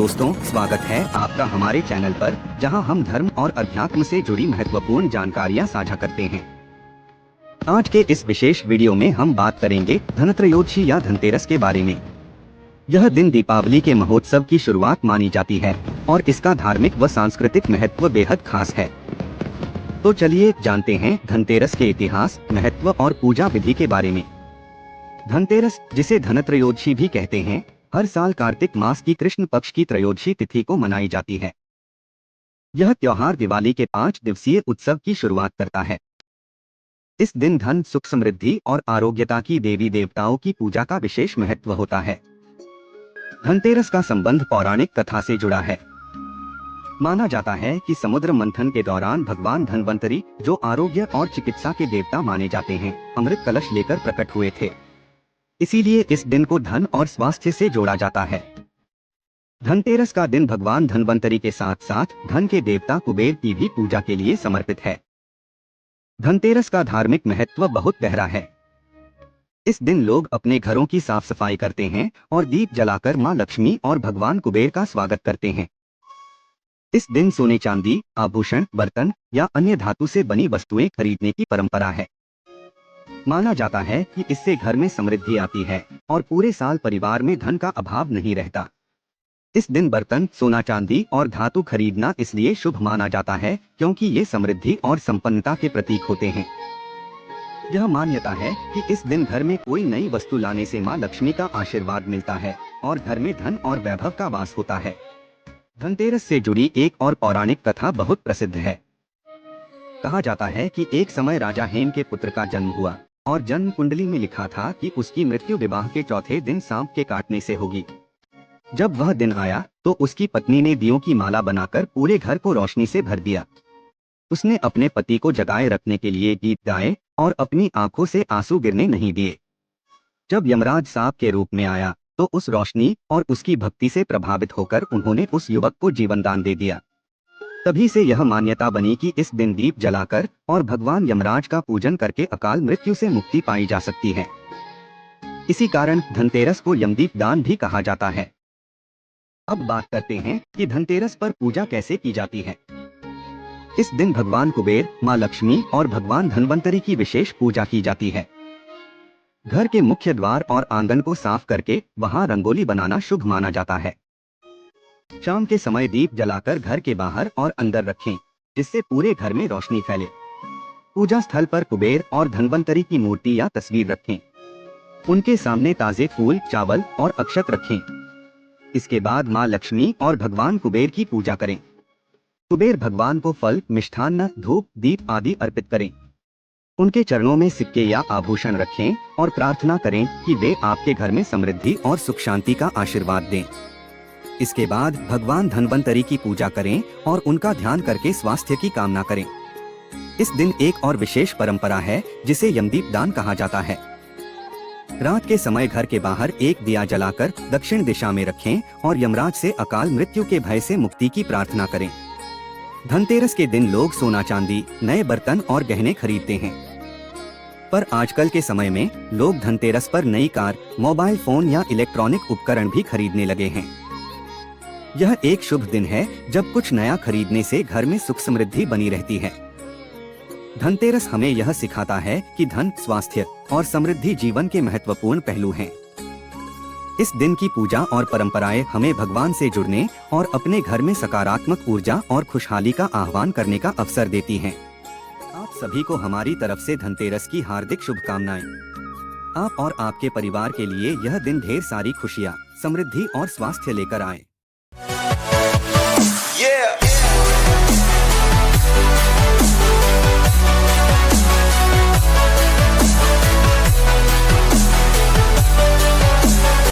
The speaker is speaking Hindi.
दोस्तों, स्वागत है आपका हमारे चैनल पर, जहां हम धर्म और अध्यात्म से जुड़ी महत्वपूर्ण जानकारियां साझा करते हैं। आज के इस विशेष वीडियो में हम बात करेंगे धनत्रयोदशी या धनतेरस के बारे में। यह दिन दीपावली के महोत्सव की शुरुआत मानी जाती है और इसका धार्मिक व सांस्कृतिक महत्व बेहद खास है। तो चलिए जानते हैं धनतेरस के इतिहास, महत्व और पूजा विधि के बारे में। धनतेरस, जिसे धनत्रयोदशी भी कहते हैं, हर साल कार्तिक मास की कृष्ण पक्ष की त्रयोदशी तिथि को मनाई जाती है। यह त्योहार दिवाली के 5 दिवसीय उत्सव की शुरुआत करता है। इस दिन धन, सुख, समृद्धि और आरोग्यता की देवी देवताओं की पूजा का विशेष महत्व होता है। धनतेरस का संबंध पौराणिक कथा से जुड़ा है। माना जाता है कि समुद्र मंथन के दौरान भगवान धन्वंतरी, जो आरोग्य और चिकित्सा के देवता माने जाते हैं, अमृत कलश लेकर प्रकट हुए थे। इसीलिए इस दिन को धन और स्वास्थ्य से जोड़ा जाता है। धनतेरस का दिन भगवान धन्वंतरी के साथ साथ धन के देवता कुबेर की भी पूजा के लिए समर्पित है। धनतेरस का धार्मिक महत्व बहुत गहरा है। इस दिन लोग अपने घरों की साफ सफाई करते हैं और दीप जलाकर मां लक्ष्मी और भगवान कुबेर का स्वागत करते हैं। इस दिन सोने, चांदी, आभूषण, बर्तन या अन्य धातु से बनी वस्तुएं खरीदने की परंपरा है। माना जाता है कि इससे घर में समृद्धि आती है और पूरे साल परिवार में धन का अभाव नहीं रहता। इस दिन बर्तन, सोना, चांदी और धातु खरीदना इसलिए शुभ माना जाता है क्योंकि ये समृद्धि और संपन्नता के प्रतीक होते हैं। यह मान्यता है कि इस दिन घर में कोई नई वस्तु लाने से मां लक्ष्मी का आशीर्वाद मिलता है और घर में धन और वैभव का वास होता है। धनतेरस से जुड़ी एक और पौराणिक कथा बहुत प्रसिद्ध है। कहा जाता है कि एक समय राजा हेम के पुत्र का जन्म हुआ और जन्म कुंडली में लिखा था कि उसकी मृत्यु विवाह के चौथे दिन सांप के काटने से होगी। जब वह दिन आया तो उसकी पत्नी ने दियों की माला बनाकर पूरे घर को रोशनी से भर दिया। उसने अपने पति को जगाए रखने के लिए गीत गाए और अपनी आंखों से आंसू गिरने नहीं दिए। जब यमराज सांप के रूप में आया तो उस रोशनी और उसकी भक्ति से प्रभावित होकर उन्होंने उस युवक को जीवन दान दे दिया। तभी से यह मान्यता बनी कि इस दिन दीप जलाकर और भगवान यमराज का पूजन करके अकाल मृत्यु से मुक्ति पाई जा सकती है। इसी कारण धनतेरस को यमदीप दान भी कहा जाता है। अब बात करते हैं कि धनतेरस पर पूजा कैसे की जाती है। इस दिन भगवान कुबेर, मां लक्ष्मी और भगवान धन्वंतरी की विशेष पूजा की जाती है। घर के मुख्य द्वार और आंगन को साफ करके वहां रंगोली बनाना शुभ माना जाता है। शाम के समय दीप जलाकर घर के बाहर और अंदर रखें, जिससे पूरे घर में रोशनी फैले। पूजा स्थल पर कुबेर और धन्वंतरी की मूर्ति या तस्वीर रखें। उनके सामने ताजे फूल, चावल और अक्षत रखें। इसके बाद मां लक्ष्मी और भगवान कुबेर की पूजा करें। कुबेर भगवान को फल, मिष्ठान्न, धूप, दीप आदि अर्पित करें। उनके चरणों में सिक्के या आभूषण रखें और प्रार्थना करें कि वे आपके घर में समृद्धि और सुख शांति का आशीर्वाद दें। इसके बाद भगवान धन्वंतरी की पूजा करें और उनका ध्यान करके स्वास्थ्य की कामना करें। इस दिन एक और विशेष परंपरा है जिसे यमदीप दान कहा जाता है। रात के समय घर के बाहर एक दिया जलाकर दक्षिण दिशा में रखें और यमराज से अकाल मृत्यु के भय से मुक्ति की प्रार्थना करें। धनतेरस के दिन लोग सोना, चांदी, नए बर्तन और गहने खरीदते हैं। पर आजकल के समय में लोग धनतेरस पर नई कार, मोबाइल फोन या इलेक्ट्रॉनिक उपकरण भी खरीदने लगे हैं। यह एक शुभ दिन है जब कुछ नया खरीदने से घर में सुख समृद्धि बनी रहती है। धनतेरस हमें यह सिखाता है कि धन, स्वास्थ्य और समृद्धि जीवन के महत्वपूर्ण पहलू हैं। इस दिन की पूजा और परंपराएं हमें भगवान से जुड़ने और अपने घर में सकारात्मक ऊर्जा और खुशहाली का आह्वान करने का अवसर देती हैं। आप सभी को हमारी तरफ से धनतेरस की हार्दिक शुभकामनाएं। आप और आपके परिवार के लिए यह दिन ढेर सारी खुशियां, समृद्धि और स्वास्थ्य लेकर आए। Yeah.